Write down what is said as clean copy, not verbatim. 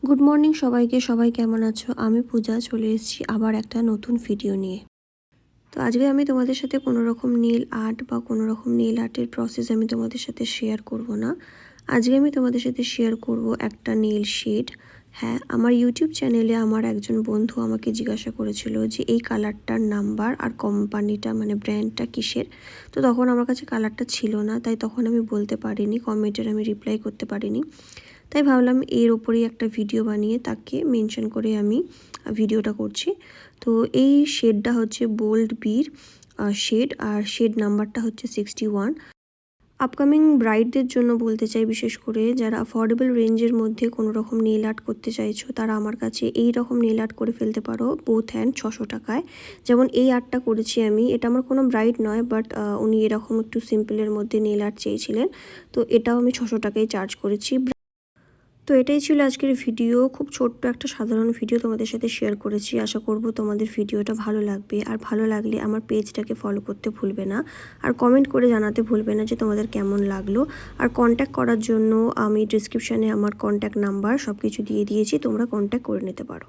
Good morning সবাইকে। সবাই কেমন আছো? আমি পূজা চলে এসেছি আবার একটা নতুন ভিডিও নিয়ে। তো আজকে আমি তোমাদের সাথে কোনো রকম নেল আর্ট বা কোনো রকম নেল আর্টের প্রসেস আমি তোমাদের সাথে শেয়ার করব না। আজকে আমি তোমাদের সাথে শেয়ার করব একটা নেল শেড। হ্যাঁ, আমার ইউটিউব চ্যানেলে আমার একজন বন্ধু আমাকে জিজ্ঞাসা করেছিল যে এই কালারটার নাম্বার আর কোম্পানিটা মানে ব্র্যান্ডটা কিসের। তো তখন আমার কাছে কালারটা ছিল না, তাই তখন আমি বলতে পারিনি, কমেন্টের আমি রিপ্লাই করতে পারিনি। তাই ভাবলাম এর ওপরেই একটা ভিডিও বানিয়ে তাকে মেনশন করে আমি ভিডিওটা করছি। তো এই শেডটা হচ্ছে বোল্ড বির শেড, আর শেড নাম্বারটা হচ্ছে 61। আপকামিং ব্রাইডদের জন্য বলতে চাই, বিশেষ করে যারা অ্যাফোর্ডেবল রেঞ্জের মধ্যে কোনো রকম নেল আর্ট করতে চাইছো তারা আমার কাছে এই রকম নেল আর্ট করে ফেলতে পারো বোথ হ্যান্ড 600 টাকায়। যেমন এই আর্টটা করেছি আমি, এটা আমার কোনো ব্রাইড নয়, বাট উনি এরকম একটু সিম্পলের মধ্যে নেল আর্ট চেয়েছিলেন, তো এটাও আমি 600 টাকায় চার্জ করেছি। তো এটাই ছিল আজকের ভিডিও। খুব ছোট্ট একটা সাধারণ ভিডিও তোমাদের সাথে শেয়ার করেছি। আশা করব তোমাদের ভিডিওটা ভালো লাগবে, আর ভালো লাগলে আমার পেজটাকে ফলো করতে ভুলবে না, আর কমেন্ট করে জানাতে ভুলবে না যে তোমাদের কেমন লাগলো। আর কন্ট্যাক্ট করার জন্য আমি ডিসক্রিপশানে আমার কন্ট্যাক্ট নাম্বার সব কিছু দিয়ে দিয়েছি, তোমরা কন্ট্যাক্ট করে নিতে পারো।